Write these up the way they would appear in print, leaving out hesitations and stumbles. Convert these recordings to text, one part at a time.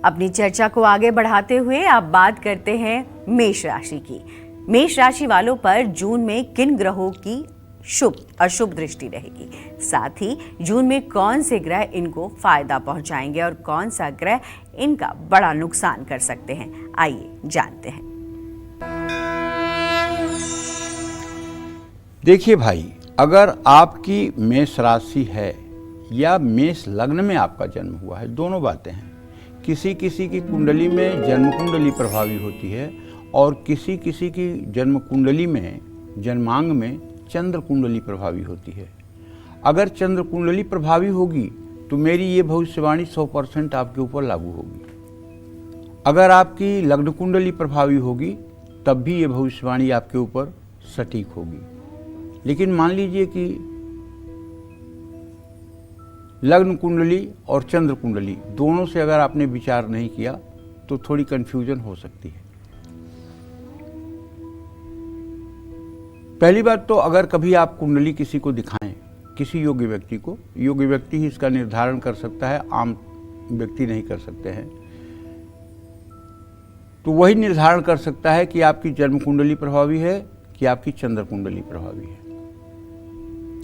अपनी चर्चा को आगे बढ़ाते हुए अब बात करते हैं मेष राशि की। मेष राशि वालों पर जून में किन ग्रहों की शुभ अशुभ दृष्टि रहेगी, साथ ही जून में कौन से ग्रह इनको फायदा पहुंचाएंगे और कौन सा ग्रह इनका बड़ा नुकसान कर सकते हैं, आइए जानते हैं। देखिए भाई, अगर आपकी मेष राशि है या मेष लग्न में आपका जन्म हुआ है, दोनों बातें हैं। किसी किसी की कुंडली में जन्म कुंडली प्रभावी होती है और किसी किसी की जन्म कुंडली में जन्मांग में चंद्र कुंडली प्रभावी होती है। अगर चंद्र कुंडली प्रभावी होगी तो मेरी ये भविष्यवाणी 100% आपके ऊपर लागू होगी। अगर आपकी लग्न कुंडली प्रभावी होगी तब भी ये भविष्यवाणी आपके ऊपर सटीक होगी। लेकिन मान लीजिए कि लग्न कुंडली और चंद्र कुंडली दोनों से अगर आपने विचार नहीं किया तो थोड़ी कंफ्यूजन हो सकती है। पहली बात तो अगर कभी आप कुंडली किसी को दिखाएं, किसी योग्य व्यक्ति को, योग्य व्यक्ति ही इसका निर्धारण कर सकता है, आम व्यक्ति नहीं कर सकते हैं, तो वही निर्धारण कर सकता है कि आपकी जन्म कुंडली प्रभावी है कि आपकी चंद्र कुंडली प्रभावी है।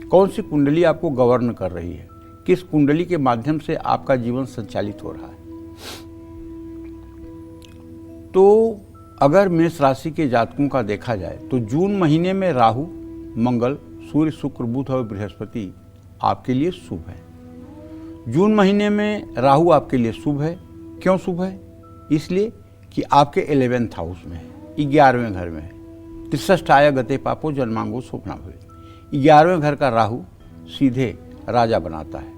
कौन सी कुंडली आपको गवर्न कर रही है, किस कुंडली के माध्यम से आपका जीवन संचालित हो रहा है। तो अगर मेष राशि के जातकों का देखा जाए तो जून महीने में राहु, मंगल, सूर्य, शुक्र, बुध और बृहस्पति आपके लिए शुभ है। जून महीने में राहु आपके लिए शुभ है। क्यों शुभ है? इसलिए कि आपके 11th हाउस में है, 11वें घर में है। 63 गते पापो जन्मांगो स्वप्ना भवे। 11वें घर का राहु सीधे राजा बनाता है।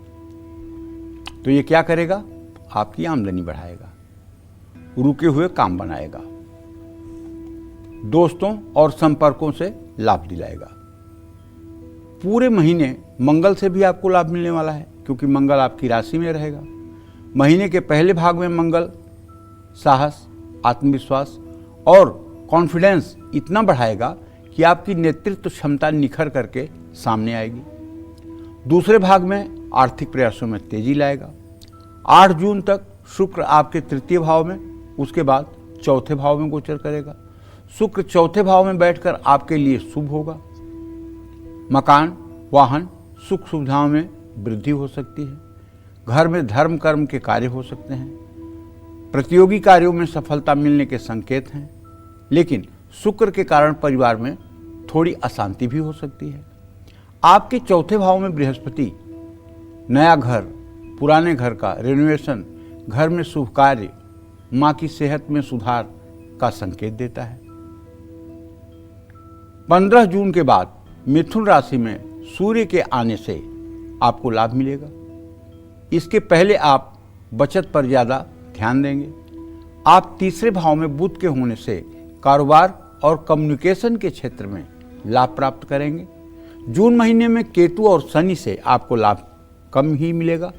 तो ये क्या करेगा? आपकी आमदनी बढ़ाएगा, रुके हुए काम बनाएगा, दोस्तों और संपर्कों से लाभ दिलाएगा। पूरे महीने मंगल से भी आपको लाभ मिलने वाला है क्योंकि मंगल आपकी राशि में रहेगा। महीने के पहले भाग में मंगल साहस, आत्मविश्वास और कॉन्फिडेंस इतना बढ़ाएगा कि आपकी नेतृत्व क्षमता निखर करके सामने आएगी। दूसरे भाग में आर्थिक प्रयासों में तेजी लाएगा। 8 जून तक शुक्र आपके 3य भाव में, उसके बाद 4थे भाव में गोचर करेगा। शुक्र 4थे भाव में बैठकर आपके लिए शुभ होगा। मकान, वाहन, सुख सुविधाओं में वृद्धि हो सकती है। घर में धर्म कर्म के कार्य हो सकते हैं। प्रतियोगी कार्यों में सफलता मिलने के संकेत हैं। लेकिन शुक्र के कारण परिवार में थोड़ी अशांति भी हो सकती है। आपके 4थे भाव में बृहस्पति नया घर, पुराने घर का रेनोवेशन, घर में शुभ कार्य, मां की सेहत में सुधार का संकेत देता है। 15 जून के बाद मिथुन राशि में सूर्य के आने से आपको लाभ मिलेगा। इसके पहले आप बचत पर ज्यादा ध्यान देंगे। आप 3रे भाव में बुध के होने से कारोबार और कम्युनिकेशन के क्षेत्र में लाभ प्राप्त करेंगे। जून महीने में केतु और शनि से आपको लाभ कम ही मिलेगा।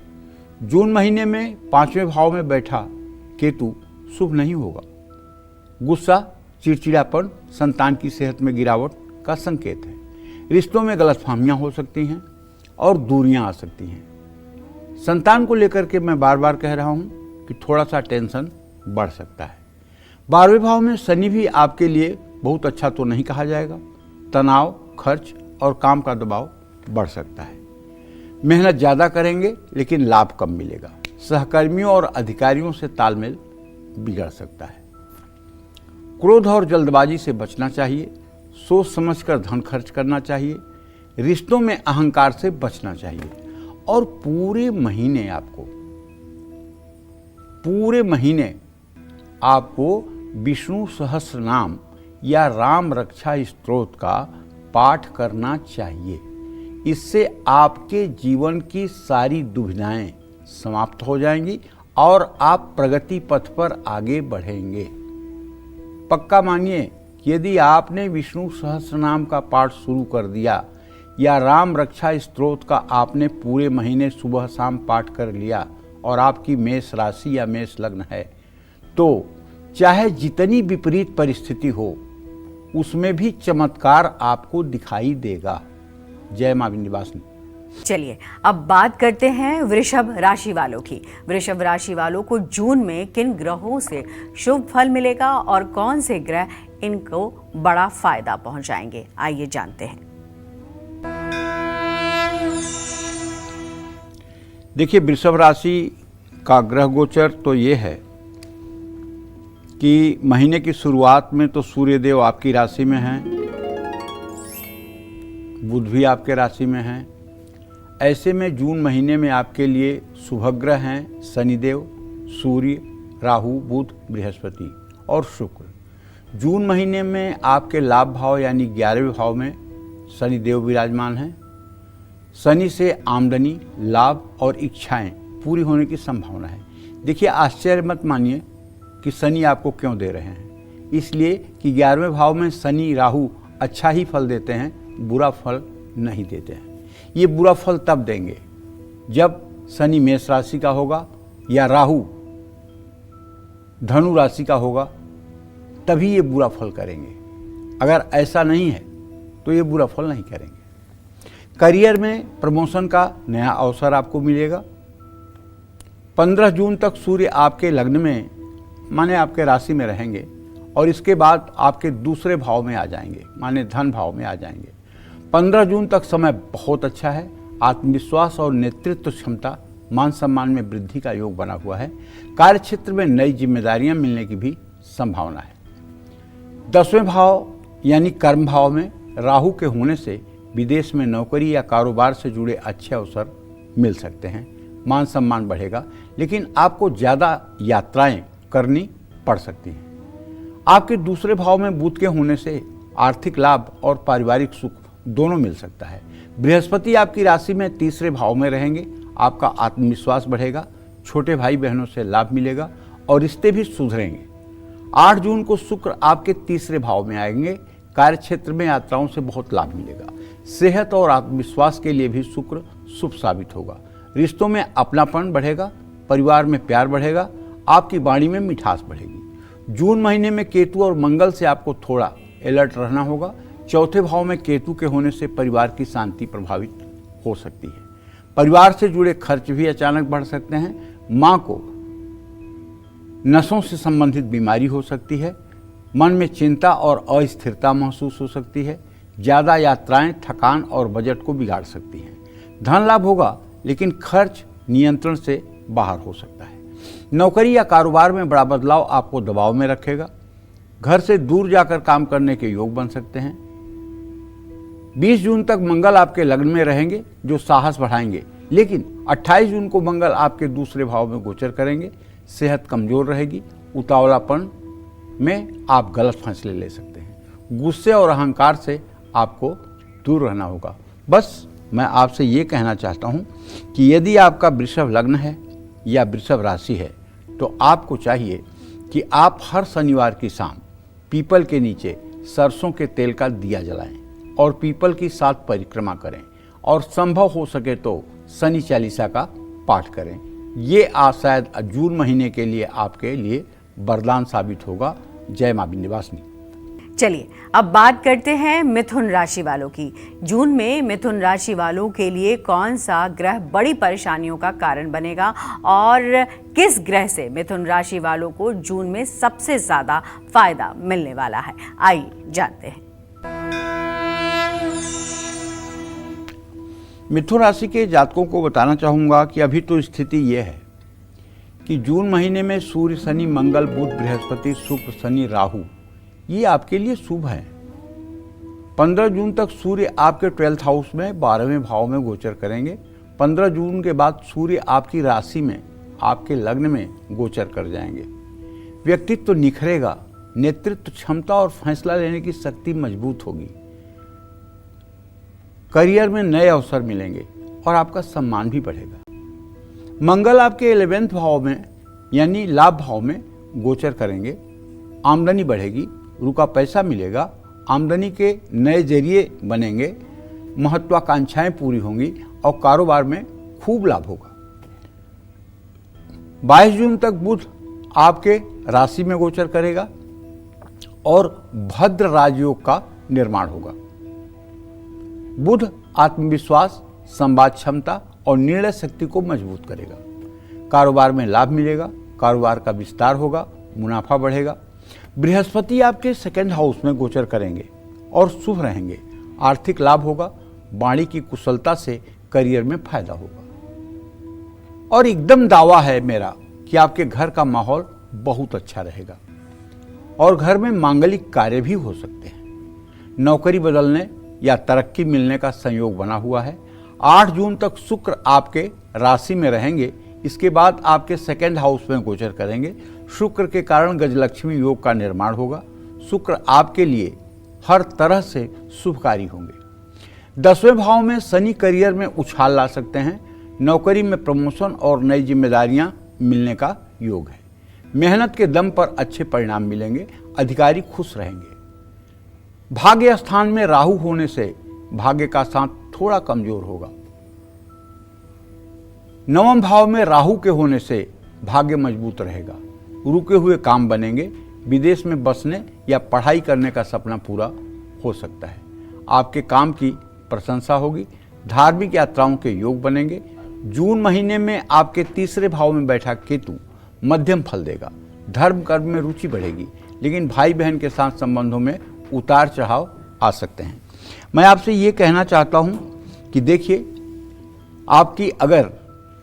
जून महीने में 5वें भाव में बैठा केतु शुभ नहीं होगा। गुस्सा, चिड़चिड़ापन, संतान की सेहत में गिरावट का संकेत है। रिश्तों में गलतफहमियां हो सकती हैं और दूरियां आ सकती हैं। संतान को लेकर के मैं बार बार कह रहा हूं कि थोड़ा सा टेंशन बढ़ सकता है। 12वें भाव में शनि भी आपके लिए बहुत अच्छा तो नहीं कहा जाएगा। तनाव, खर्च और काम का दबाव बढ़ सकता है। मेहनत ज़्यादा करेंगे लेकिन लाभ कम मिलेगा। सहकर्मियों और अधिकारियों से तालमेल बिगड़ सकता है। क्रोध और जल्दबाजी से बचना चाहिए। सोच समझकर धन खर्च करना चाहिए। रिश्तों में अहंकार से बचना चाहिए। और पूरे महीने आपको विष्णु सहस्त्र नाम या राम रक्षा स्तोत्र का पाठ करना चाहिए। इससे आपके जीवन की सारी दुविधाएं समाप्त हो जाएंगी और आप प्रगति पथ पर आगे बढ़ेंगे। पक्का मानिए कि यदि आपने विष्णु सहस्त्र नाम का पाठ शुरू कर दिया या राम रक्षा स्तोत्र का आपने पूरे महीने सुबह शाम पाठ कर लिया और आपकी मेष राशि या मेष लग्न है, तो चाहे जितनी विपरीत परिस्थिति हो उसमें भी चमत्कार आपको दिखाई देगा। जय मां विंध्यवासिनी। चलिए अब बात करते हैं वृषभ राशि वालों की। वृषभ राशि वालों को जून में किन ग्रहों से शुभ फल मिलेगा और कौन से ग्रह इनको बड़ा फायदा पहुंचाएंगे, आइए जानते हैं। देखिए, वृषभ राशि का ग्रह गोचर तो ये है कि महीने की शुरुआत में तो सूर्यदेव आपकी राशि में हैं, बुध भी आपके राशि में हैं। ऐसे में जून महीने में आपके लिए शुभग्रह हैं शनिदेव, सूर्य, राहु, बुध, बृहस्पति और शुक्र। जून महीने में आपके लाभ भाव यानी 11वें भाव में शनिदेव विराजमान हैं। शनि से आमदनी, लाभ और इच्छाएं पूरी होने की संभावना है। देखिए, आश्चर्य मत मानिए कि शनि आपको क्यों दे रहे हैं। इसलिए कि 11वें भाव में शनि राहु अच्छा ही फल देते हैं, बुरा फल नहीं देते हैं। ये बुरा फल तब देंगे जब शनि मेष राशि का होगा या राहु धनु राशि का होगा, तभी ये बुरा फल करेंगे। अगर ऐसा नहीं है तो ये बुरा फल नहीं करेंगे। करियर में प्रमोशन का नया अवसर आपको मिलेगा। 15 जून तक सूर्य आपके लग्न में माने आपके राशि में रहेंगे और इसके बाद आपके दूसरे भाव में आ जाएंगे, माने धन भाव में आ जाएंगे। 15 जून तक समय बहुत अच्छा है। आत्मविश्वास और नेतृत्व क्षमता, मान सम्मान में वृद्धि का योग बना हुआ है। कार्य क्षेत्र में नई जिम्मेदारियां मिलने की भी संभावना है। 10वें भाव यानी कर्म भाव में राहु के होने से विदेश में नौकरी या कारोबार से जुड़े अच्छे अवसर मिल सकते हैं। मान सम्मान बढ़ेगा, लेकिन आपको ज़्यादा यात्राएं करनी पड़ सकती हैं। आपके दूसरे भाव में बुध के होने से आर्थिक लाभ और पारिवारिक सुख दोनों मिल सकता है। बृहस्पति आपकी राशि में तीसरे भाव में रहेंगे। आपका आत्मविश्वास बढ़ेगा, छोटे भाई बहनों से लाभ मिलेगा और रिश्ते भी सुधरेंगे। 8 जून को शुक्र आपके तीसरे भाव में आएंगे। कार्य क्षेत्र में यात्राओं से बहुत लाभ मिलेगा। सेहत और आत्मविश्वास के लिए भी शुक्र शुभ साबित होगा। रिश्तों में अपनापन बढ़ेगा, परिवार में प्यार बढ़ेगा, आपकी वाणी में मिठास बढ़ेगी। जून महीने में केतु और मंगल से आपको थोड़ा अलर्ट रहना होगा। चौथे भाव में केतु के होने से परिवार की शांति प्रभावित हो सकती है। परिवार से जुड़े खर्च भी अचानक बढ़ सकते हैं। मां को नसों से संबंधित बीमारी हो सकती है। मन में चिंता और अस्थिरता महसूस हो सकती है। ज़्यादा यात्राएं थकान और बजट को बिगाड़ सकती हैं। धन लाभ होगा, लेकिन खर्च नियंत्रण से बाहर हो सकता है। नौकरी या कारोबार में बड़ा बदलाव आपको दबाव में रखेगा। घर से दूर जाकर काम करने के योग बन सकते हैं। 20 जून तक मंगल आपके लग्न में रहेंगे, जो साहस बढ़ाएंगे, लेकिन 28 जून को मंगल आपके दूसरे भाव में गोचर करेंगे। सेहत कमजोर रहेगी। उतावलापन में आप गलत फैसले ले सकते हैं। गुस्से और अहंकार से आपको दूर रहना होगा। बस मैं आपसे ये कहना चाहता हूँ कि यदि आपका वृषभ लग्न है या वृषभ राशि है, तो आपको चाहिए कि आप हर शनिवार की शाम पीपल के नीचे सरसों के तेल का दिया जलाएं और पीपल की 7 परिक्रमा करें और संभव हो सके तो शनि चालीसा का पाठ करें। ये शायद जून महीने के लिए आपके लिए वरदान साबित होगा। जय मां विंध्यवासिनी। चलिए अब बात करते हैं मिथुन राशि वालों की। जून में मिथुन राशि वालों के लिए कौन सा ग्रह बड़ी परेशानियों का कारण बनेगा और किस ग्रह से मिथुन राशि वालों को जून में सबसे ज्यादा फायदा मिलने वाला है, आइए जानते हैं। मिथुन राशि के जातकों को बताना चाहूँगा कि अभी तो स्थिति ये है कि जून महीने में सूर्य, शनि, मंगल, बुध, बृहस्पति, शुक्र, शनि, राहु ये आपके लिए शुभ है। 15 जून तक सूर्य आपके 12th हाउस में 12वें भाव में गोचर करेंगे। 15 जून के बाद सूर्य आपकी राशि में, आपके लग्न में गोचर कर जाएंगे। व्यक्तित्व तो निखरेगा, नेतृत्व क्षमता और फैसला लेने की शक्ति मजबूत होगी। करियर में नए अवसर मिलेंगे और आपका सम्मान भी बढ़ेगा। मंगल आपके 11वें भाव में यानी लाभ भाव में गोचर करेंगे। आमदनी बढ़ेगी, रुका पैसा मिलेगा, आमदनी के नए जरिए बनेंगे, महत्वाकांक्षाएं पूरी होंगी और कारोबार में खूब लाभ होगा। 22 जून तक बुध आपके राशि में गोचर करेगा और भद्र राजयोग का निर्माण होगा। बुध आत्मविश्वास, संवाद क्षमता और निर्णय शक्ति को मजबूत करेगा। कारोबार में लाभ मिलेगा, कारोबार का विस्तार होगा, मुनाफा बढ़ेगा। बृहस्पति आपके सेकंड हाउस में गोचर करेंगे और शुभ रहेंगे। आर्थिक लाभ होगा, वाणी की कुशलता से करियर में फायदा होगा। और एकदम दावा है मेरा कि आपके घर का माहौल बहुत अच्छा रहेगा और घर में मांगलिक कार्य भी हो सकते हैं। नौकरी बदलने या तरक्की मिलने का संयोग बना हुआ है। 8 जून तक शुक्र आपके राशि में रहेंगे, इसके बाद आपके सेकंड हाउस में गोचर करेंगे। शुक्र के कारण गजलक्ष्मी योग का निर्माण होगा। शुक्र आपके लिए हर तरह से शुभकारी होंगे। 10वें भाव में शनि करियर में उछाल ला सकते हैं। नौकरी में प्रमोशन और नई जिम्मेदारियां मिलने का योग है। मेहनत के दम पर अच्छे परिणाम मिलेंगे। अधिकारी खुश रहेंगे। भाग्य स्थान में राहु होने से भाग्य का साथ थोड़ा कमजोर होगा। 9वें भाव में राहु के होने से भाग्य मजबूत रहेगा। रुके हुए काम बनेंगे। विदेश में बसने या पढ़ाई करने का सपना पूरा हो सकता है। आपके काम की प्रशंसा होगी। धार्मिक यात्राओं के योग बनेंगे। जून महीने में आपके 3रे भाव में बैठा केतु मध्यम फल देगा। धर्म कर्म में रुचि बढ़ेगी, लेकिन भाई बहन के साथ संबंधों में उतार चढ़ाव आ सकते हैं। मैं आपसे ये कहना चाहता हूँ कि देखिए, आपकी अगर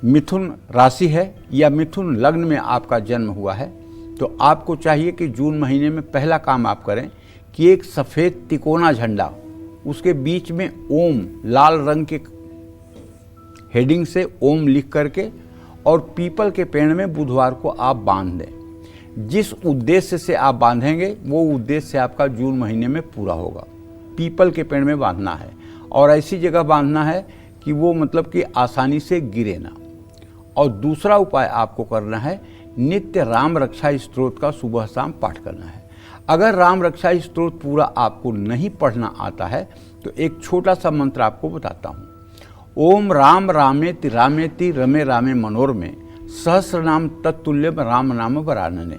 मिथुन राशि है या मिथुन लग्न में आपका जन्म हुआ है तो आपको चाहिए कि जून महीने में पहला काम आप करें कि एक सफ़ेद तिकोना झंडा, उसके बीच में ओम लाल रंग के हेडिंग से ओम लिख करके और पीपल के पेड़ में बुधवार को आप बांध दें। जिस उद्देश्य से आप बांधेंगे वो उद्देश्य आपका जून महीने में पूरा होगा। पीपल के पेड़ में बांधना है और ऐसी जगह बांधना है कि वो मतलब कि आसानी से गिरे ना। और दूसरा उपाय आपको करना है, नित्य राम रक्षा स्तोत्र का सुबह शाम पाठ करना है। अगर राम रक्षा स्तोत्र पूरा आपको नहीं पढ़ना आता है तो एक छोटा सा मंत्र आपको बताता हूँ। ओम राम रामेति रामेति रमे रामे मनोरमे सहस्र नाम तत्तुल्य राम नाम वरानने।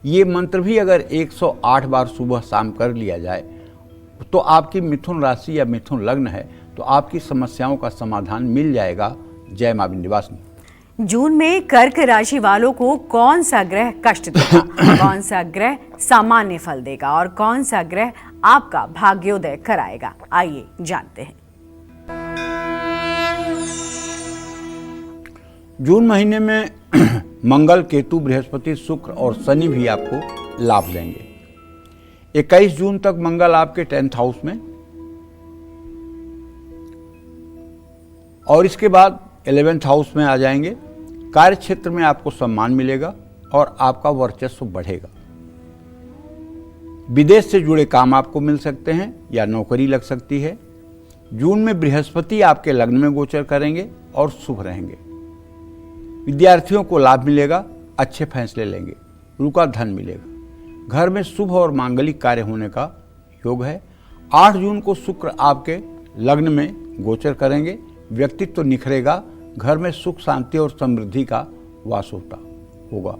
ये मंत्र भी अगर 108 बार सुबह शाम कर लिया जाए तो आपकी मिथुन राशि या मिथुन लग्न है तो आपकी समस्याओं का समाधान मिल जाएगा। जय मां विंध्यवासिनी। जून में कर्क राशि वालों को कौन सा ग्रह कष्ट देगा, कौन सा ग्रह सामान्य फल देगा और कौन सा ग्रह आपका भाग्योदय कराएगा, आइए जानते हैं। जून महीने में मंगल, केतु, बृहस्पति, शुक्र और शनि भी आपको लाभ देंगे। 21 जून तक मंगल आपके 10th हाउस में और इसके बाद 11th हाउस में आ जाएंगे। कार्य क्षेत्र में आपको सम्मान मिलेगा और आपका वर्चस्व बढ़ेगा। विदेश से जुड़े काम आपको मिल सकते हैं या नौकरी लग सकती है। जून में बृहस्पति आपके लग्न में गोचर करेंगे और शुभ रहेंगे। विद्यार्थियों को लाभ मिलेगा, अच्छे फैसले लेंगे, रुका धन मिलेगा। घर में शुभ और मांगलिक कार्य होने का योग है। 8 जून को शुक्र आपके लग्न में गोचर करेंगे। व्यक्तित्व तो निखरेगा, घर में सुख शांति और समृद्धि का वास होगा।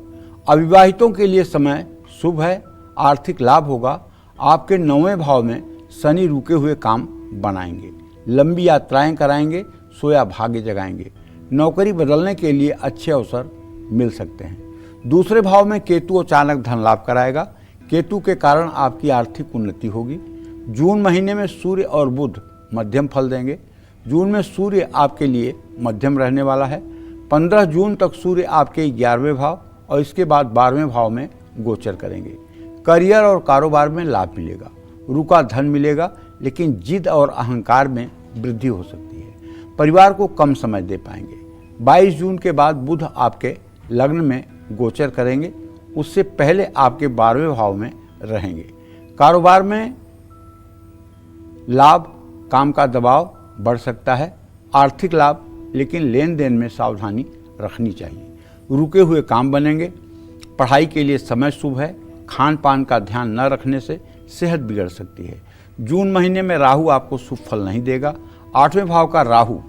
अविवाहितों के लिए समय शुभ है, आर्थिक लाभ होगा। आपके 9वें भाव में शनि रुके हुए काम बनाएंगे, लंबी यात्राएं कराएंगे, सोया भाग्य जगाएंगे। नौकरी बदलने के लिए अच्छे अवसर मिल सकते हैं। दूसरे भाव में केतु अचानक धन लाभ कराएगा। केतु के कारण आपकी आर्थिक उन्नति होगी। जून महीने में सूर्य और बुध मध्यम फल देंगे। जून में सूर्य आपके लिए मध्यम रहने वाला है। 15 जून तक सूर्य आपके 11वें भाव और इसके बाद 12वें भाव में गोचर करेंगे। करियर और कारोबार में लाभ मिलेगा, रुका धन मिलेगा, लेकिन जिद और अहंकार में वृद्धि हो सकती है। परिवार को कम समय दे पाएंगे। 22 जून के बाद बुध आपके लग्न में गोचर करेंगे, उससे पहले आपके 12वें भाव में रहेंगे। कारोबार में लाभ, काम का दबाव बढ़ सकता है। आर्थिक लाभ, लेकिन लेन देन में सावधानी रखनी चाहिए। रुके हुए काम बनेंगे। पढ़ाई के लिए समय शुभ है। खान पान का ध्यान न रखने से सेहत बिगड़ सकती है। जून महीने में राहु आपको शुभ फल नहीं देगा। 8वें भाव का राहु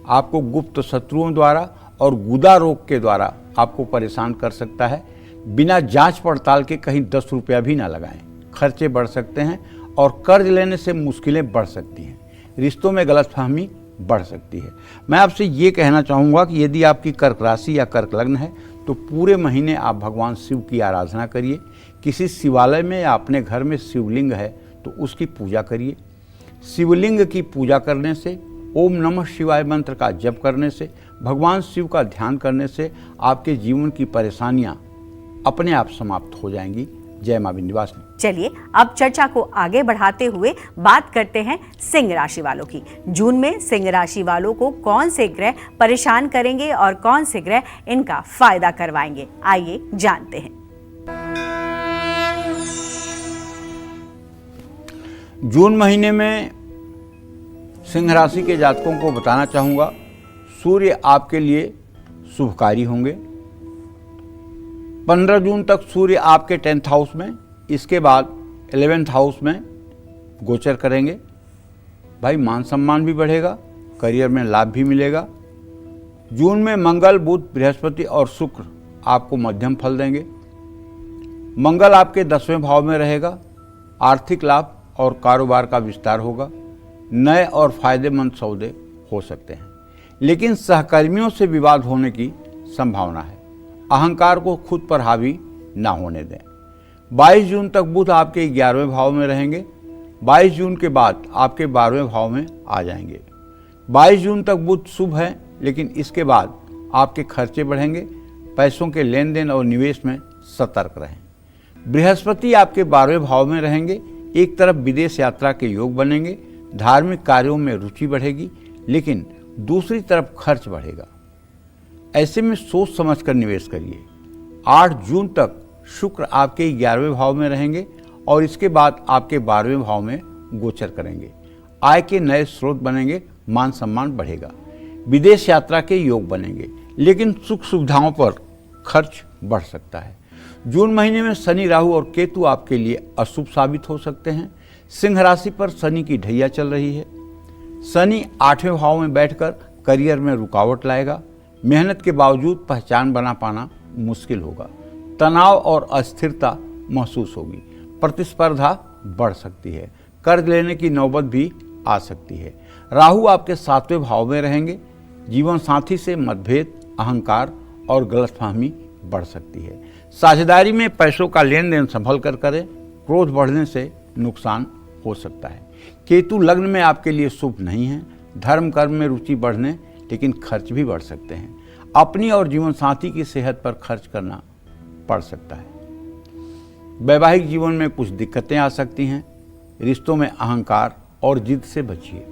आपको गुप्त शत्रुओं द्वारा और गुदा रोग के द्वारा आपको परेशान कर सकता है। बिना जांच पड़ताल के कहीं 10 रुपया भी ना लगाएं, खर्चे बढ़ सकते हैं और कर्ज लेने से मुश्किलें बढ़ सकती हैं। रिश्तों में गलतफहमी बढ़ सकती है। मैं आपसे ये कहना चाहूँगा कि यदि आपकी कर्क राशि या कर्क लग्न है तो पूरे महीने आप भगवान शिव की आराधना करिए। किसी शिवालय में या अपने घर में शिवलिंग है तो उसकी पूजा करिए। शिवलिंग की पूजा करने से, ओम नमः शिवाय मंत्र का जप करने से, भगवान शिव का ध्यान करने से आपके जीवन की परेशानियां अपने आप समाप्त हो जाएंगी। जय मां विंध्यवासिनी। चलिए अब चर्चा को आगे बढ़ाते हुए बात करते हैं सिंह राशि वालों की। जून में सिंह राशि वालों को कौन से ग्रह परेशान करेंगे और कौन से ग्रह इनका फायदा करवाएंगे, आइए जानते हैं। जून महीने में सिंह राशि के जातकों को बताना चाहूँगा, सूर्य आपके लिए शुभकारी होंगे। 15 जून तक सूर्य आपके 10th हाउस में, इसके बाद 11th हाउस में गोचर करेंगे। भाई मान सम्मान भी बढ़ेगा, करियर में लाभ भी मिलेगा। जून में मंगल, बुध, बृहस्पति और शुक्र आपको मध्यम फल देंगे। मंगल आपके 10वें भाव में रहेगा। आर्थिक लाभ और कारोबार का विस्तार होगा। नए और फायदेमंद सौदे हो सकते हैं, लेकिन सहकर्मियों से विवाद होने की संभावना है। अहंकार को खुद पर हावी ना होने दें। 22 जून तक बुध आपके 11वें भाव में रहेंगे। 22 जून के बाद आपके 12वें भाव में आ जाएंगे। 22 जून तक बुध शुभ है, लेकिन इसके बाद आपके खर्चे बढ़ेंगे। पैसों के लेन देन और निवेश में सतर्क रहें। बृहस्पति आपके 12वें भाव में रहेंगे। एक तरफ विदेश यात्रा के योग बनेंगे, धार्मिक कार्यों में रुचि बढ़ेगी, लेकिन दूसरी तरफ खर्च बढ़ेगा। ऐसे में सोच समझकर निवेश करिए। 8 जून तक शुक्र आपके 11वें भाव में रहेंगे और इसके बाद आपके 12वें भाव में गोचर करेंगे। आय के नए स्रोत बनेंगे, मान सम्मान बढ़ेगा। विदेश यात्रा के योग बनेंगे, लेकिन सुख सुविधाओं पर खर्च बढ़ सकता है। जून महीने में शनि, राहु और केतु आपके लिए अशुभ साबित हो सकते हैं। सिंह राशि पर शनि की ढैया चल रही है। शनि 8वें भाव में बैठकर करियर में रुकावट लाएगा। मेहनत के बावजूद पहचान बना पाना मुश्किल होगा। तनाव और अस्थिरता महसूस होगी। प्रतिस्पर्धा बढ़ सकती है। कर्ज लेने की नौबत भी आ सकती है। राहु आपके 7वें भाव में रहेंगे। जीवन साथी से मतभेद, अहंकार और गलतफहमी बढ़ सकती है। साझेदारी में पैसों का लेन देन संभल कर करें। क्रोध बढ़ने से नुकसान हो सकता है। केतु लग्न में आपके लिए शुभ नहीं है। धर्म कर्म में रुचि बढ़ने, लेकिन खर्च भी बढ़ सकते हैं। अपनी और जीवन साथी की सेहत पर खर्च करना पड़ सकता है। वैवाहिक जीवन में कुछ दिक्कतें आ सकती हैं। रिश्तों में अहंकार और जिद से बचिए।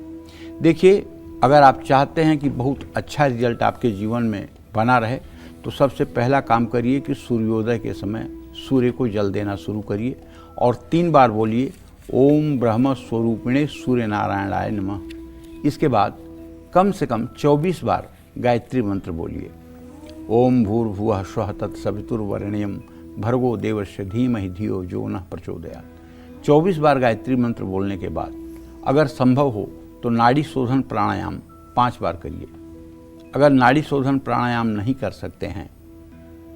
देखिए, अगर आप चाहते हैं कि बहुत अच्छा रिजल्ट आपके जीवन में बना रहे तो सबसे पहला काम करिए कि सूर्योदय के समय सूर्य को जल देना शुरू करिए और 3 बार बोलिए ओम ब्रह्म स्वरूपिणे सूर्य नारायणाय नमः। इसके बाद कम से कम 24 बार गायत्री मंत्र बोलिए। ओम भूर्भुवः स्वः तत्सवितुर्वरेण्यं भर्गो देवस्य धीमहि धियो यो नः प्रचोदयात्। 24 बार गायत्री मंत्र बोलने के बाद अगर संभव हो तो नाड़ी शोधन प्राणायाम 5 बार करिए। अगर नाड़ी शोधन प्राणायाम नहीं कर सकते हैं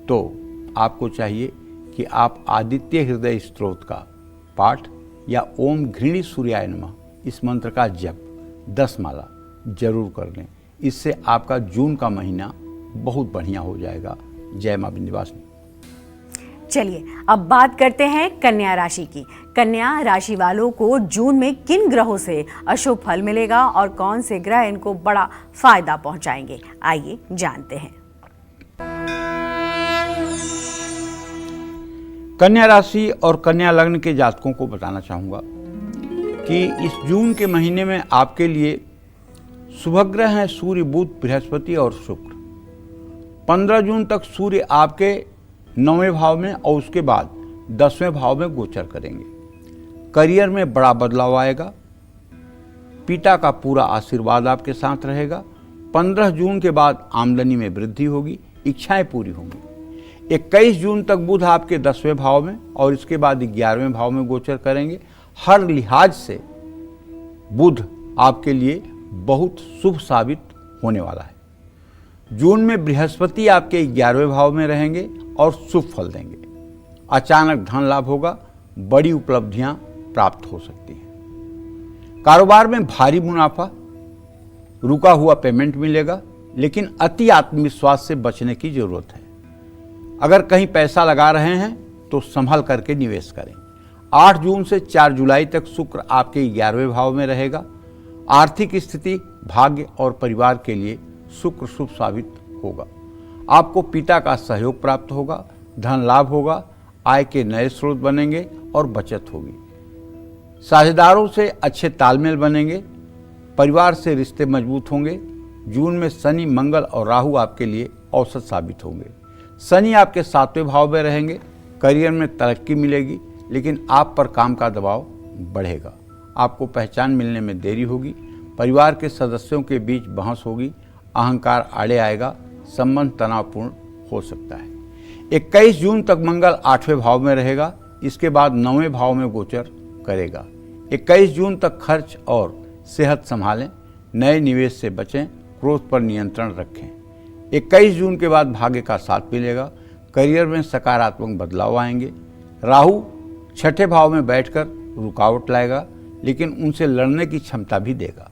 तो आपको चाहिए कि आप आदित्य हृदय स्तोत्र का पाठ या ओम घृणी सूर्याय नमः इस मंत्र का जप 10 माला जरूर कर लें। इससे आपका जून का महीना बहुत बढ़िया हो जाएगा। जय मां विंध्यवासिनी। चलिए अब बात करते हैं कन्या राशि की। कन्या राशि वालों को जून में किन ग्रहों से अशुभ फल मिलेगा और कौन से ग्रह इनको बड़ा फायदा पहुंचाएंगे, आइए जानते हैं। कन्या राशि और कन्या लग्न के जातकों को बताना चाहूँगा कि इस जून के महीने में आपके लिए शुभग्रह हैं सूर्य, बुध, बृहस्पति और शुक्र। 15 जून तक सूर्य आपके 9वें भाव में और उसके बाद 10वें भाव में गोचर करेंगे। करियर में बड़ा बदलाव आएगा। पिता का पूरा आशीर्वाद आपके साथ रहेगा। 15 जून के बाद आमदनी में वृद्धि होगी, इच्छाएं पूरी होंगी। 21 जून तक बुध आपके 10वें भाव में और इसके बाद 11वें भाव में गोचर करेंगे। हर लिहाज से बुध आपके लिए बहुत शुभ साबित होने वाला है। जून में बृहस्पति आपके 11वें भाव में रहेंगे और शुभ फल देंगे। अचानक धन लाभ होगा। बड़ी उपलब्धियां प्राप्त हो सकती हैं। कारोबार में भारी मुनाफा, रुका हुआ पेमेंट मिलेगा, लेकिन अति आत्मविश्वास से बचने की जरूरत है। अगर कहीं पैसा लगा रहे हैं तो संभल करके निवेश करें। 8 जून से 4 जुलाई तक शुक्र आपके 11वें भाव में रहेगा। आर्थिक स्थिति, भाग्य और परिवार के लिए शुक्र शुभ साबित होगा। आपको पिता का सहयोग प्राप्त होगा, धन लाभ होगा, आय के नए स्रोत बनेंगे और बचत होगी। साझेदारों से अच्छे तालमेल बनेंगे, परिवार से रिश्ते मजबूत होंगे। जून में शनि, मंगल और राहु आपके लिए औसत साबित होंगे। शनि आपके 7वें भाव में रहेंगे। करियर में तरक्की मिलेगी, लेकिन आप पर काम का दबाव बढ़ेगा। आपको पहचान मिलने में देरी होगी। परिवार के सदस्यों के बीच बहस होगी, अहंकार आड़े आएगा, संबंध तनावपूर्ण हो सकता है। 21 जून तक मंगल 8वें भाव में रहेगा, इसके बाद 9वें भाव में गोचर करेगा। 21 जून तक खर्च और सेहत संभालें, नए निवेश से बचें, क्रोध पर नियंत्रण रखें। 21 जून के बाद भाग्य का साथ मिलेगा, करियर में सकारात्मक बदलाव आएंगे। राहु 6ठे भाव में बैठकर रुकावट लाएगा, लेकिन उनसे लड़ने की क्षमता भी देगा।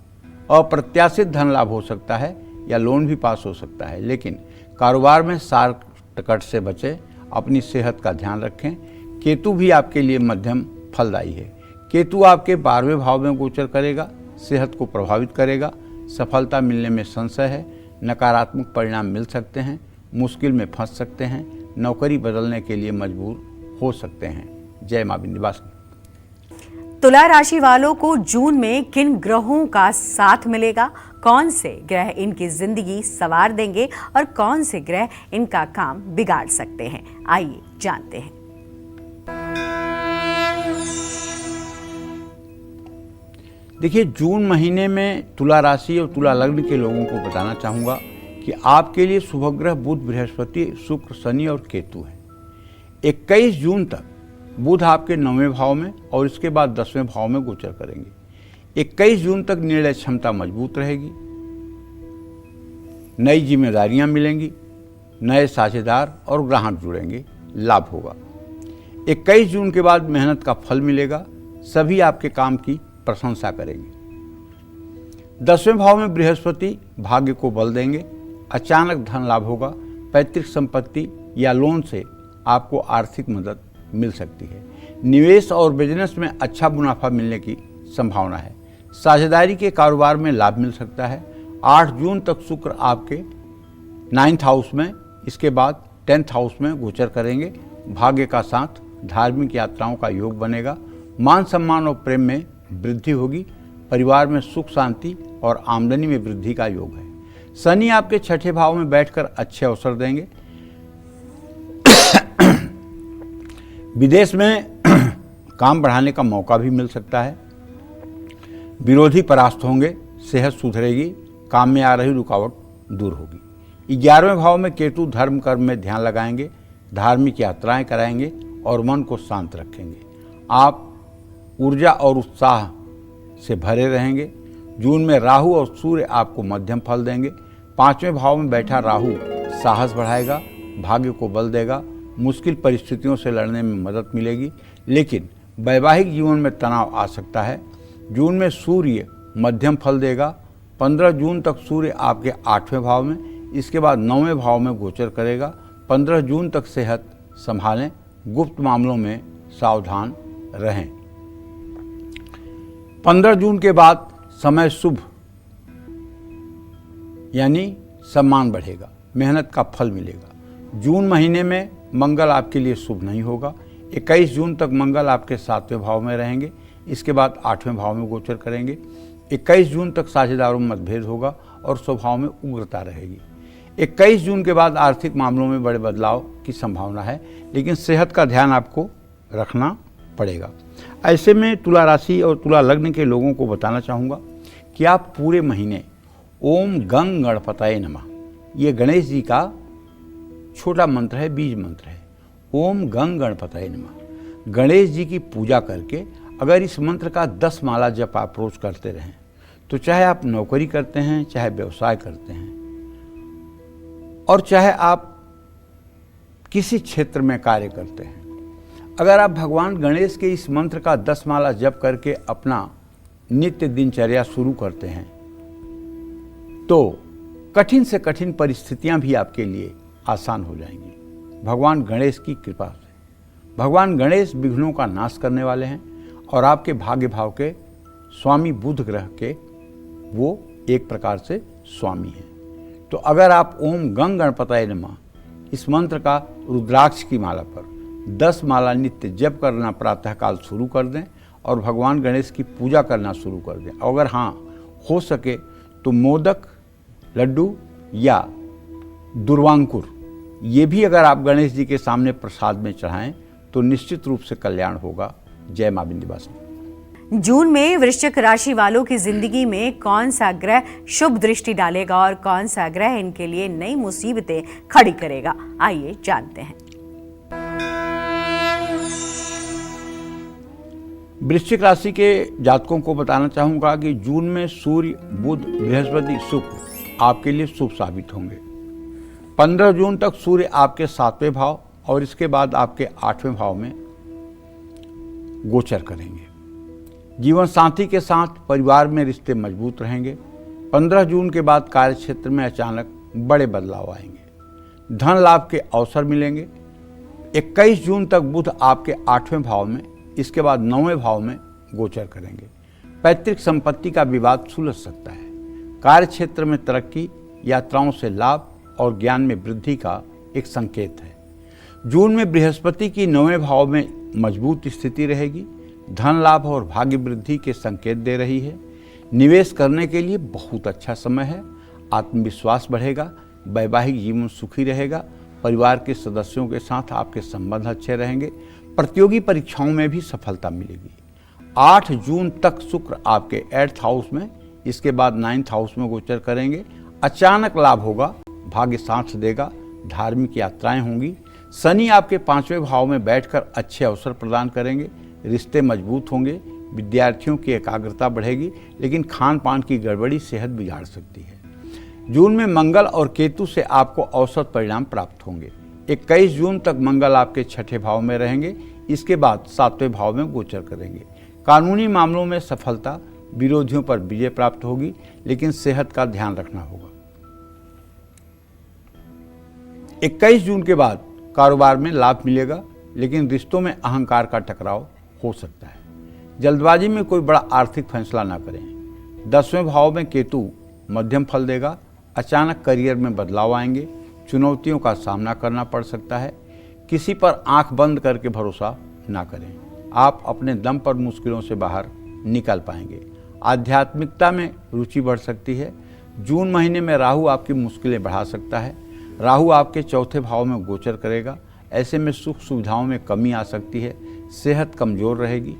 अप्रत्याशित धन लाभ हो सकता है या लोन भी पास हो सकता है, लेकिन कारोबार में शॉर्टकट से बचें, अपनी सेहत का ध्यान रखें। केतु भी आपके लिए मध्यम फलदायी है। केतु आपके 12वें भाव में गोचर करेगा, सेहत को प्रभावित करेगा। सफलता मिलने में संशय है, नकारात्मक परिणाम मिल सकते हैं, मुश्किल में फंस सकते हैं, नौकरी बदलने के लिए मजबूर हो सकते हैं। जय मां विंध्यवासिनी। तुला राशि वालों को जून में किन ग्रहों का साथ मिलेगा, कौन से ग्रह इनकी जिंदगी संवार देंगे और कौन से ग्रह इनका काम बिगाड़ सकते हैं, आइए जानते हैं। देखिए, जून महीने में तुला राशि और तुला लग्न के लोगों को बताना चाहूँगा कि आपके लिए शुभ ग्रह बुध, बृहस्पति, शुक्र, शनि और केतु हैं। 21 जून तक बुध आपके 9वें भाव में और इसके बाद 10वें भाव में गोचर करेंगे। 21 जून तक निर्णय क्षमता मजबूत रहेगी, नई जिम्मेदारियां मिलेंगी, नए साझेदार और ग्राहक जुड़ेंगे, लाभ होगा। 21 जून के बाद मेहनत का फल मिलेगा, सभी आपके काम की प्रशंसा करेंगे। 10वें भाव में बृहस्पति भाग्य को बल देंगे, अचानक धन लाभ होगा। पैतृक संपत्ति या लोन से आपको आर्थिक मदद मिल सकती है। निवेश और बिजनेस में अच्छा मुनाफा मिलने की संभावना है। साझेदारी के कारोबार में लाभ मिल सकता है। 8 जून तक शुक्र आपके 9th हाउस में, इसके बाद 10th हाउस में गोचर करेंगे। भाग्य का साथ, धार्मिक यात्राओं का योग बनेगा। मान सम्मान और प्रेम में वृद्धि होगी। परिवार में सुख शांति और आमदनी में वृद्धि का योग है। शनि आपके 6ठे भाव में बैठकर अच्छे अवसर देंगे। विदेश में काम बढ़ाने का मौका भी मिल सकता है। विरोधी परास्त होंगे, सेहत सुधरेगी, काम में आ रही रुकावट दूर होगी। 11वें भाव में केतु धर्म कर्म में ध्यान लगाएंगे, धार्मिक यात्राएं कराएंगे और मन को शांत रखेंगे। आप ऊर्जा और उत्साह से भरे रहेंगे। जून में राहु और सूर्य आपको मध्यम फल देंगे। 5वें भाव में बैठा राहु साहस बढ़ाएगा, भाग्य को बल देगा, मुश्किल परिस्थितियों से लड़ने में मदद मिलेगी, लेकिन वैवाहिक जीवन में तनाव आ सकता है। जून में सूर्य मध्यम फल देगा। 15 जून तक सूर्य आपके 8वें भाव में, इसके बाद 9वें भाव में गोचर करेगा। 15 जून तक सेहत संभालें, गुप्त मामलों में सावधान रहें। 15 जून के बाद समय शुभ, यानी सम्मान बढ़ेगा, मेहनत का फल मिलेगा। जून महीने में मंगल आपके लिए शुभ नहीं होगा। 21 जून तक मंगल आपके 7वें भाव में रहेंगे, इसके बाद 8वें भाव में गोचर करेंगे। 21 जून तक साझेदारों में मतभेद होगा और स्वभाव में उग्रता रहेगी। 21 जून के बाद आर्थिक मामलों में बड़े बदलाव की संभावना है, लेकिन सेहत का ध्यान आपको रखना पड़ेगा। ऐसे में तुला राशि और तुला लग्न के लोगों को बताना चाहूँगा कि आप पूरे महीने ओम गंग गणपतये नमः, ये गणेश जी का छोटा मंत्र है, बीज मंत्र है। ओम गंग गणपतये नमः, गणेश जी की पूजा करके अगर इस मंत्र का 10 माला जप आप रोज करते रहें, तो चाहे आप नौकरी करते हैं, चाहे व्यवसाय करते हैं, और चाहे आप किसी क्षेत्र में कार्य करते हैं, अगर आप भगवान गणेश के इस मंत्र का 10 माला जप करके अपना नित्य दिनचर्या शुरू करते हैं, तो कठिन से कठिन परिस्थितियां भी आपके लिए आसान हो जाएंगी भगवान गणेश की कृपा से। भगवान गणेश विघ्नों का नाश करने वाले हैं और आपके भाग्य भाव के स्वामी बुध ग्रह के वो एक प्रकार से स्वामी हैं। तो अगर आप ओम गंग गणपतये नमः इस मंत्र का रुद्राक्ष की माला पर 10 माला नित्य जप करना प्रातःकाल शुरू कर दें और भगवान गणेश की पूजा करना शुरू कर दें। अगर हाँ हो सके तो मोदक, लड्डू या दुर्वांकुर ये भी अगर आप गणेश जी के सामने प्रसाद में चढ़ाएं तो निश्चित रूप से कल्याण होगा। जय मां विंध्यवासिनी। जून में वृश्चिक राशि वालों की जिंदगी में कौन सा ग्रह शुभ दृष्टि डालेगा और कौन सा ग्रह इनके लिए नई मुसीबतें खड़ी करेगा, आइए जानते हैं। वृश्चिक राशि के जातकों को बताना चाहूंगा कि जून में सूर्य, बुध, बृहस्पति, शुक्र आपके लिए शुभ साबित होंगे। 15 जून तक सूर्य आपके 7वें भाव और इसके बाद आपके 8वें भाव में गोचर करेंगे। जीवन साथी के साथ परिवार में रिश्ते मजबूत रहेंगे। 15 जून के बाद कार्यक्षेत्र में अचानक बड़े बदलाव आएंगे, धन लाभ के अवसर मिलेंगे। 21 जून तक बुध आपके 8वें भाव में, इसके बाद 9वें भाव में गोचर करेंगे। पैतृक संपत्ति का विवाद सुलझ सकता है। कार्यक्षेत्र में तरक्की, यात्राओं से लाभ और ज्ञान में वृद्धि का एक संकेत है। जून में बृहस्पति की 9वें भाव में मजबूत स्थिति रहेगी, धन लाभ और भाग्य वृद्धि के संकेत दे रही है। निवेश करने के लिए बहुत अच्छा समय है। आत्मविश्वास बढ़ेगा, वैवाहिक जीवन सुखी रहेगा, परिवार के सदस्यों के साथ आपके संबंध अच्छे रहेंगे, प्रतियोगी परीक्षाओं में भी सफलता मिलेगी। 8 जून तक शुक्र आपके 8th हाउस में, इसके बाद 9th हाउस में गोचर करेंगे। अचानक लाभ होगा, भाग्य साथ देगा, धार्मिक यात्राएं होंगी। शनि आपके 5वें भाव में बैठकर अच्छे अवसर प्रदान करेंगे, रिश्ते मजबूत होंगे, विद्यार्थियों की एकाग्रता बढ़ेगी, लेकिन खान पान की गड़बड़ी सेहत बिगाड़ सकती है। जून में मंगल और केतु से आपको औसत परिणाम प्राप्त होंगे। 21 जून तक मंगल आपके 6ठे भाव में रहेंगे, इसके बाद 7वें भाव में गोचर करेंगे। कानूनी मामलों में सफलता, विरोधियों पर विजय प्राप्त होगी, लेकिन सेहत का ध्यान रखना होगा। 21 जून के बाद कारोबार में लाभ मिलेगा, लेकिन रिश्तों में अहंकार का टकराव हो सकता है। जल्दबाजी में कोई बड़ा आर्थिक फैसला ना करें। 10वें भाव में केतु मध्यम फल देगा। अचानक करियर में बदलाव आएंगे, चुनौतियों का सामना करना पड़ सकता है। किसी पर आंख बंद करके भरोसा ना करें, आप अपने दम पर मुश्किलों से बाहर निकल पाएंगे। आध्यात्मिकता में रुचि बढ़ सकती है। जून महीने में राहु आपकी मुश्किलें बढ़ा सकता है। राहु आपके 4थे भाव में गोचर करेगा, ऐसे में सुख सुविधाओं में कमी आ सकती है, सेहत कमजोर रहेगी,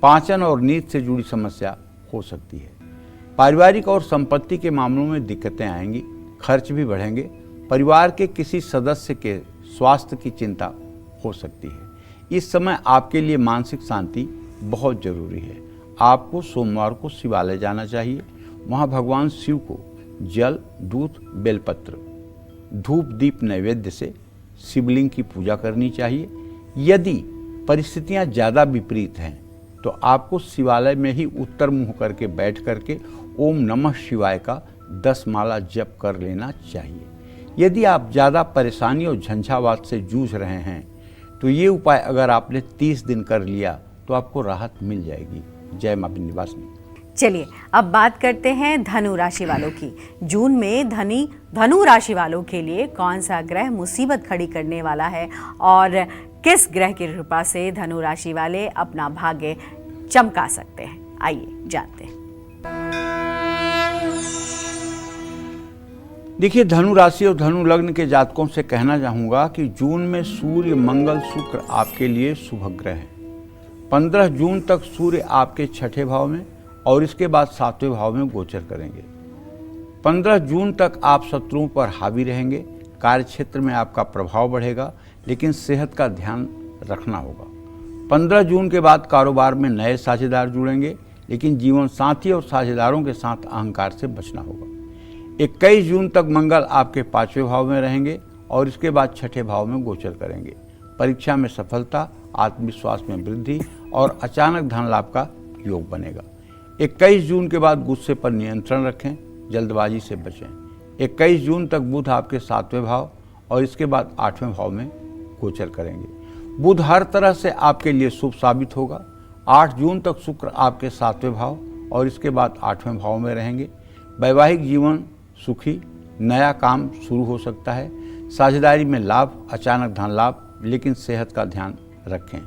पाचन और नींद से जुड़ी समस्या हो सकती है। पारिवारिक और संपत्ति के मामलों में दिक्कतें आएंगी, खर्च भी बढ़ेंगे। परिवार के किसी सदस्य के स्वास्थ्य की चिंता हो सकती है। इस समय आपके लिए मानसिक शांति बहुत जरूरी है। आपको सोमवार को शिवालय जाना चाहिए, वहाँ भगवान शिव को जल, दूध, बेलपत्र, धूप दीप नैवेद्य से शिवलिंग की पूजा करनी चाहिए। यदि परिस्थितियां ज़्यादा विपरीत हैं तो आपको शिवालय में ही उत्तर मुंह करके बैठ करके ओम नमः शिवाय का 10 माला जप कर लेना चाहिए। यदि आप ज़्यादा परेशानी और झंझावात से जूझ रहे हैं तो ये उपाय अगर आपने 30 दिन कर लिया तो आपको राहत मिल जाएगी। जय मां विंध्यवासिनी। चलिए अब बात करते हैं धनु राशि वालों की। जून में धनु राशि वालों के लिए कौन सा ग्रह मुसीबत खड़ी करने वाला है और किस ग्रह की कृपा से धनु राशि वाले अपना भाग्य चमका सकते हैं, आइए जानते हैं। देखिए, धनु राशि और धनु लग्न के जातकों से कहना चाहूँगा कि जून में सूर्य, मंगल, शुक्र आपके लिए शुभ ग्रह है। 15 जून तक सूर्य आपके 6ठे भाव में और इसके बाद 7वें भाव में गोचर करेंगे। 15 जून तक आप शत्रुओं पर हावी रहेंगे, कार्यक्षेत्र में आपका प्रभाव बढ़ेगा, लेकिन सेहत का ध्यान रखना होगा। 15 जून के बाद कारोबार में नए साझेदार जुड़ेंगे, लेकिन जीवन साथी और साझेदारों के साथ अहंकार से बचना होगा। 21 जून तक मंगल आपके 5वें भाव में रहेंगे और इसके बाद 6ठे भाव में गोचर करेंगे। परीक्षा में सफलता, आत्मविश्वास में वृद्धि और अचानक धन लाभ का योग बनेगा। 21 जून के बाद गुस्से पर नियंत्रण रखें, जल्दबाजी से बचें। 21 जून तक बुध आपके 7वें भाव और इसके बाद 8वें भाव में गोचर करेंगे। बुध हर तरह से आपके लिए शुभ साबित होगा। 8 जून तक शुक्र आपके 7वें भाव और इसके बाद 8वें भाव में रहेंगे। वैवाहिक जीवन सुखी, नया काम शुरू हो सकता है। साझेदारी में लाभ, अचानक धन लाभ, लेकिन सेहत का ध्यान रखें।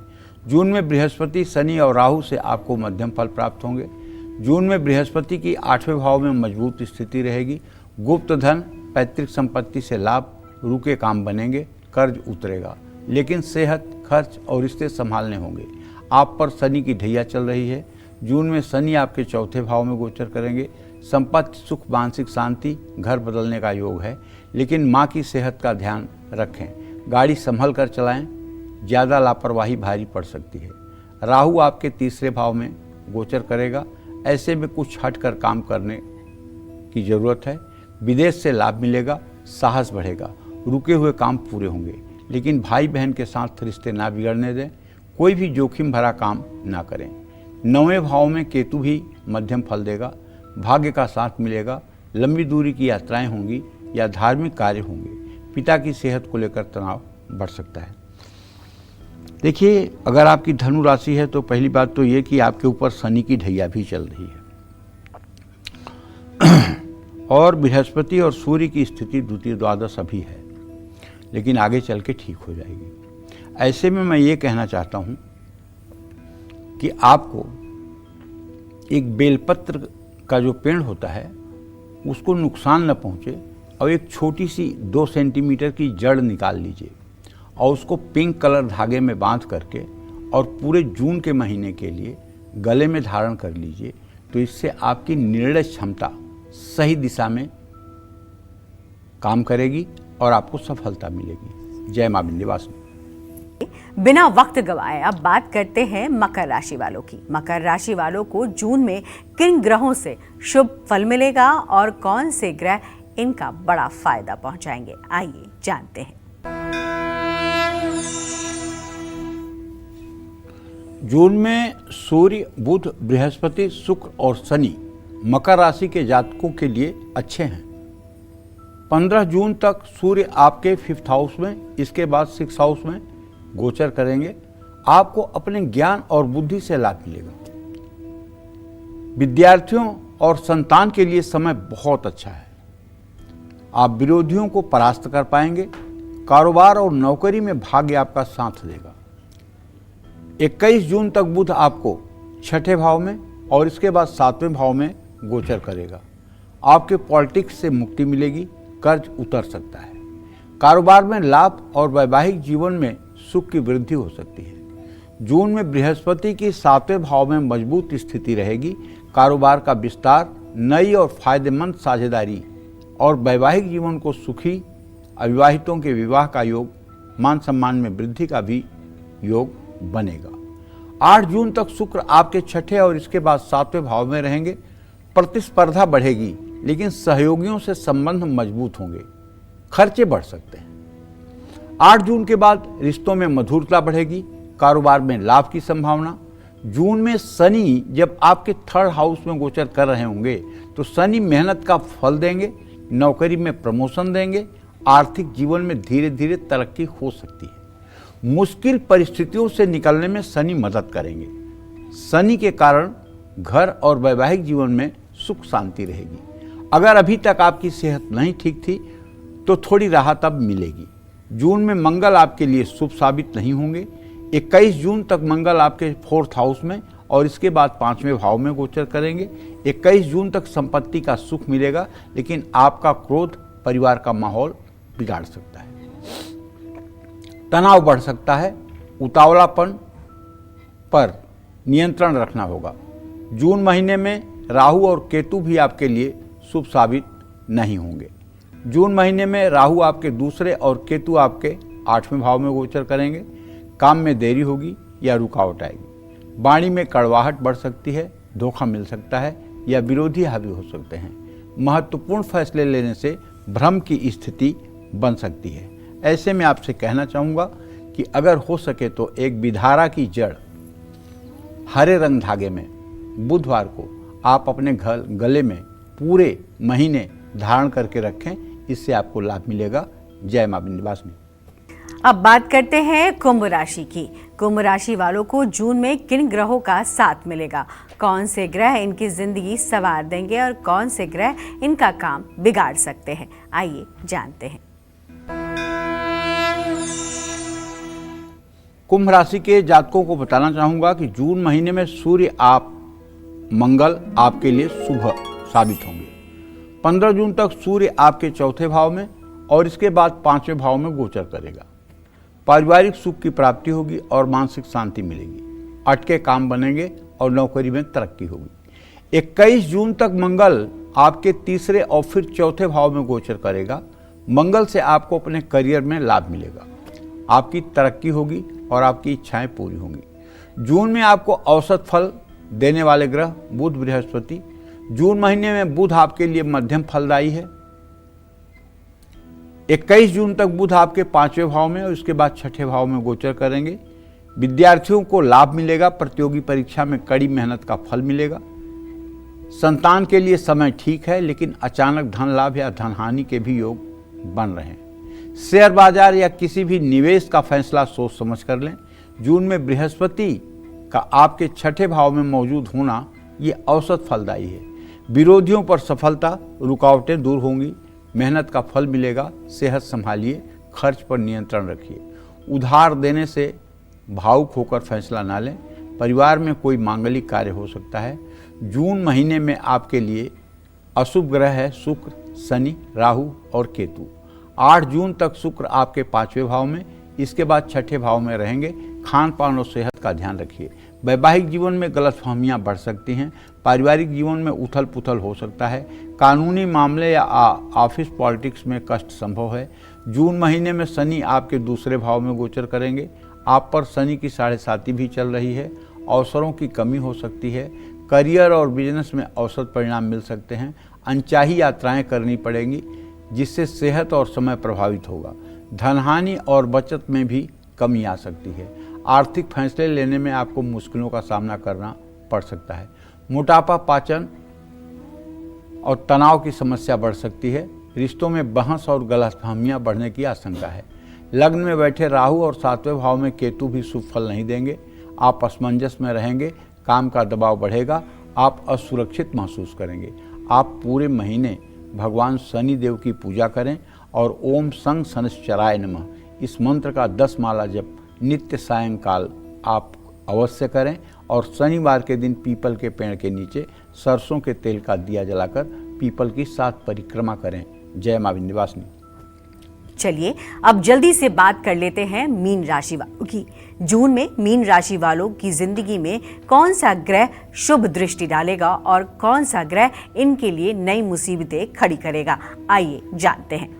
जून में बृहस्पति, शनि और राहु से आपको मध्यम फल प्राप्त होंगे। जून में बृहस्पति की 8वें भाव में मजबूत स्थिति रहेगी। गुप्त धन, पैतृक संपत्ति से लाभ, रुके काम बनेंगे, कर्ज उतरेगा, लेकिन सेहत, खर्च और रिश्ते संभालने होंगे। आप पर शनि की ढैया चल रही है। जून में शनि आपके 4थे भाव में गोचर करेंगे। संपत्ति, सुख, मानसिक शांति, घर बदलने का योग है, लेकिन माँ की सेहत का ध्यान रखें। गाड़ी संभल कर चलाएं, ज़्यादा लापरवाही भारी पड़ सकती है। राहु आपके 3रे भाव में गोचर करेगा। ऐसे में कुछ हटकर काम करने की ज़रूरत है। विदेश से लाभ मिलेगा, साहस बढ़ेगा, रुके हुए काम पूरे होंगे, लेकिन भाई बहन के साथ रिश्ते ना बिगड़ने दें। कोई भी जोखिम भरा काम ना करें। 9वें भाव में केतु भी मध्यम फल देगा। भाग्य का साथ मिलेगा। लंबी दूरी की यात्राएं होंगी या धार्मिक कार्य होंगे। पिता की सेहत को लेकर तनाव बढ़ सकता है। देखिए, अगर आपकी धनु राशि है तो पहली बात तो ये कि आपके ऊपर शनि की ढैया भी चल रही है और बृहस्पति और सूर्य की स्थिति द्वितीय द्वादश अभी है, लेकिन आगे चल के ठीक हो जाएगी। ऐसे में मैं ये कहना चाहता हूँ कि आपको एक बेलपत्र का जो पेड़ होता है उसको नुकसान न पहुँचे और एक छोटी सी 2 सेंटीमीटर की जड़ निकाल लीजिए और उसको पिंक कलर धागे में बांध करके और पूरे जून के महीने के लिए गले में धारण कर लीजिए। तो इससे आपकी निर्णय क्षमता सही दिशा में काम करेगी और आपको सफलता मिलेगी। जय मां विंध्यवासिनी। बिना वक्त गवाए अब बात करते हैं मकर राशि वालों की। मकर राशि वालों को जून में किन ग्रहों से शुभ फल मिलेगा और कौन से ग्रह इनका बड़ा फायदा पहुंचाएंगे, आइए जानते हैं। जून में सूर्य, बुध, बृहस्पति, शुक्र और शनि मकर राशि के जातकों के लिए अच्छे हैं। 15 जून तक सूर्य आपके 5th हाउस में, इसके बाद 6th हाउस में गोचर करेंगे। आपको अपने ज्ञान और बुद्धि से लाभ मिलेगा। विद्यार्थियों और संतान के लिए समय बहुत अच्छा है। आप विरोधियों को परास्त कर पाएंगे। कारोबार और नौकरी में भाग्य आपका साथ देगा। 21 जून तक बुध आपको 6ठे भाव में और इसके बाद 7वें भाव में गोचर करेगा। आपके पॉलिटिक्स से मुक्ति मिलेगी, कर्ज उतर सकता है। कारोबार में लाभ और वैवाहिक जीवन में सुख की वृद्धि हो सकती है। जून में बृहस्पति की 7वें भाव में मजबूत स्थिति रहेगी। कारोबार का विस्तार, नई और फायदेमंद साझेदारी और वैवाहिक जीवन को सुखी, अविवाहितों के विवाह का योग, मान सम्मान में वृद्धि का भी योग बनेगा। 8 जून तक शुक्र आपके 6ठे और इसके बाद 7वें भाव में रहेंगे। प्रतिस्पर्धा बढ़ेगी, लेकिन सहयोगियों से संबंध मजबूत होंगे। खर्चे बढ़ सकते हैं। 8 जून के बाद रिश्तों में मधुरता बढ़ेगी। कारोबार में लाभ की संभावना। जून में शनि जब आपके 3rd हाउस में गोचर कर रहे होंगे तो शनि मेहनत का फल देंगे, नौकरी में प्रमोशन देंगे। आर्थिक जीवन में धीरे धीरे तरक्की हो सकती है। मुश्किल परिस्थितियों से निकलने में शनि मदद करेंगे। शनि के कारण घर और वैवाहिक जीवन में सुख शांति रहेगी। अगर अभी तक आपकी सेहत नहीं ठीक थी तो थोड़ी राहत अब मिलेगी। जून में मंगल आपके लिए शुभ साबित नहीं होंगे। 21 जून तक मंगल आपके 4th हाउस में और इसके बाद 5वें भाव में गोचर करेंगे। 21 जून तक संपत्ति का सुख मिलेगा, लेकिन आपका क्रोध परिवार का माहौल बिगाड़ सकता है। तनाव बढ़ सकता है। उतावलापन पर नियंत्रण रखना होगा। जून महीने में राहु और केतु भी आपके लिए शुभ साबित नहीं होंगे। जून महीने में राहु आपके 2रे और केतु आपके 8वें भाव में गोचर करेंगे। काम में देरी होगी या रुकावट आएगी। वाणी में कड़वाहट बढ़ सकती है, धोखा मिल सकता है या विरोधी हावी हो सकते हैं। महत्वपूर्ण फैसले लेने से भ्रम की स्थिति बन सकती है। ऐसे में आपसे कहना चाहूँगा कि अगर हो सके तो एक विधारा की जड़ हरे रंग धागे में बुधवार को आप अपने गले में पूरे महीने धारण करके रखें, इससे आपको लाभ मिलेगा। जय मां विंध्यवासिनी। अब बात करते हैं कुंभ राशि की। कुंभ राशि वालों को जून में किन ग्रहों का साथ मिलेगा, कौन से ग्रह इनकी जिंदगी संवार देंगे और कौन से ग्रह इनका काम बिगाड़ सकते हैं, आइए जानते हैं। कुंभ राशि के जातकों को बताना चाहूंगा कि जून महीने में सूर्य मंगल आपके लिए शुभ साबित होंगे। 15 जून तक सूर्य आपके चौथे भाव में और इसके बाद 5वें भाव में गोचर करेगा। पारिवारिक सुख की प्राप्ति होगी और मानसिक शांति मिलेगी। अटके काम बनेंगे और नौकरी में तरक्की होगी। 21 जून तक मंगल आपके तीसरे और फिर चौथे भाव में गोचर करेगा। मंगल से आपको अपने करियर में लाभ मिलेगा, आपकी तरक्की होगी और आपकी इच्छाएं पूरी होंगी। जून में आपको औसत फल देने वाले ग्रह बुध बृहस्पति। जून महीने में बुध आपके लिए मध्यम फलदायी है। 21 जून तक बुध आपके 5वें भाव में और उसके बाद 6ठे भाव में गोचर करेंगे। विद्यार्थियों को लाभ मिलेगा, प्रतियोगी परीक्षा में कड़ी मेहनत का फल मिलेगा। संतान के लिए समय ठीक है, लेकिन अचानक धन लाभ या धन हानि के भी योग बन रहे हैं। शेयर बाजार या किसी भी निवेश का फैसला सोच समझ कर लें। जून में बृहस्पति का आपके 6ठे भाव में मौजूद होना ये औसत फलदायी है। विरोधियों पर सफलता, रुकावटें दूर होंगी, मेहनत का फल मिलेगा। सेहत संभालिए, खर्च पर नियंत्रण रखिए। उधार देने से भावुक होकर फैसला ना लें। परिवार में कोई मांगलिक कार्य हो सकता है। जून महीने में आपके लिए अशुभ ग्रह है शुक्र, शनि, राहु और केतु। 8 जून तक शुक्र आपके 5वें भाव में, इसके बाद 6ठे भाव में रहेंगे। खान पान और सेहत का ध्यान रखिए। वैवाहिक जीवन में गलतफहमियां बढ़ सकती हैं। पारिवारिक जीवन में उथल पुथल हो सकता है। कानूनी मामले या ऑफिस पॉलिटिक्स में कष्ट संभव है। जून महीने में शनि आपके दूसरे भाव में गोचर करेंगे। आप पर शनि की 7.5 भी चल रही है। अवसरों की कमी हो सकती है। करियर और बिजनेस में औसत परिणाम मिल सकते हैं। अनचाही यात्राएं करनी पड़ेंगी, जिससे सेहत और समय प्रभावित होगा। धनहानि और बचत में भी कमी आ सकती है। आर्थिक फैसले लेने में आपको मुश्किलों का सामना करना पड़ सकता है। मोटापा, पाचन और तनाव की समस्या बढ़ सकती है। रिश्तों में बहस और गलतफहमियां बढ़ने की आशंका है। लग्न में बैठे राहु और 7वें भाव में केतु भी शुभ फल नहीं देंगे। आप असमंजस में रहेंगे, काम का दबाव बढ़ेगा, आप असुरक्षित महसूस करेंगे। आप पूरे महीने भगवान शनि देव की पूजा करें और ओम संग शनिश्चराय नमः इस मंत्र का 10 माला जप नित्य सायंकाल आप अवश्य करें और शनिवार के दिन पीपल के पेड़ के नीचे सरसों के तेल का दिया जलाकर पीपल की 7 परिक्रमा करें। जय मां विंध्यवासिनी। चलिए अब जल्दी से बात कर लेते हैं मीन राशि वालों की। जून में मीन राशि वालों की जिंदगी में कौन सा ग्रह शुभ दृष्टि डालेगा और कौन सा ग्रह इनके लिए नई मुसीबतें खड़ी करेगा, आइए जानते हैं।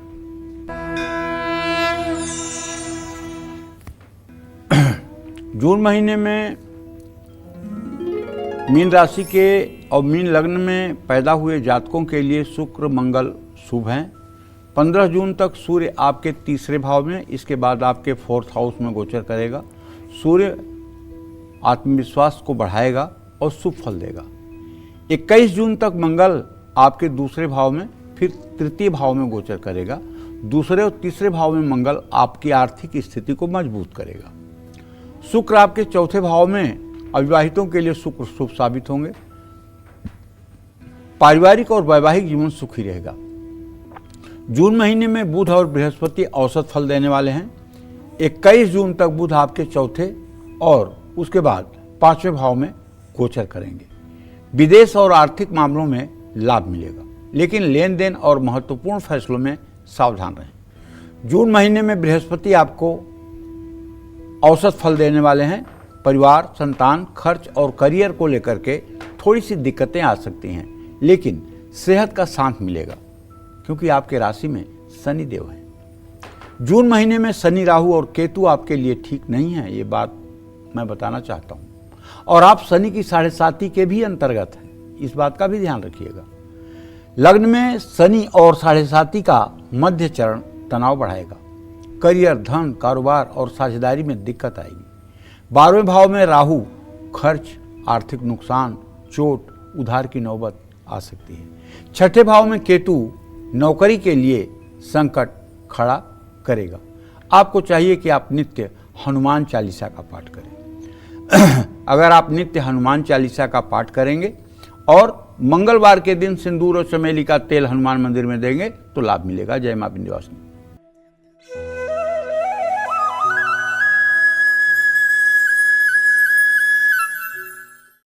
जून महीने में मीन राशि के और मीन लग्न में पैदा हुए जातकों के लिए शुक्र मंगल शुभ हैं। 15 जून तक सूर्य आपके तीसरे भाव में, इसके बाद आपके 4th हाउस में गोचर करेगा। सूर्य आत्मविश्वास को बढ़ाएगा और शुभ फल देगा। 21 जून तक मंगल आपके दूसरे भाव में, फिर तृतीय भाव में गोचर करेगा। दूसरे और तीसरे भाव में मंगल आपकी आर्थिक स्थिति को मजबूत करेगा। शुक्र आपके चौथे भाव में, अविवाहितों के लिए शुक्र शुभ साबित होंगे। पारिवारिक और वैवाहिक जीवन सुखी रहेगा। जून महीने में बुध और बृहस्पति औसत फल देने वाले हैं। 21 जून तक बुध आपके चौथे और उसके बाद 5वें भाव में गोचर करेंगे। विदेश और आर्थिक मामलों में लाभ मिलेगा, लेकिन लेन देन और महत्वपूर्ण फैसलों में सावधान रहें। जून महीने में बृहस्पति आपको औसत फल देने वाले हैं। परिवार, संतान, खर्च और करियर को लेकर के थोड़ी सी दिक्कतें आ सकती हैं, लेकिन सेहत का साथ मिलेगा क्योंकि आपके राशि में शनि देव हैं। जून महीने में शनि, राहु और केतु आपके लिए ठीक नहीं है, ये बात मैं बताना चाहता हूँ। और आप शनि की 7.5 के भी अंतर्गत हैं, इस बात का भी ध्यान रखिएगा। लग्न में शनि और 7.5 का मध्य चरण तनाव बढ़ाएगा। करियर, धन, कारोबार और साझेदारी में दिक्कत आएगी। 12वें भाव में राहु, खर्च, आर्थिक नुकसान, चोट, उधार की नौबत आ सकती है। छठे भाव में केतु नौकरी के लिए संकट खड़ा करेगा। आपको चाहिए कि आप नित्य हनुमान चालीसा का पाठ करें। अगर आप नित्य हनुमान चालीसा का पाठ करेंगे और मंगलवार के दिन सिंदूर और चमेली का तेल हनुमान मंदिर में देंगे तो लाभ मिलेगा। जय मां विंध्यवासिनी।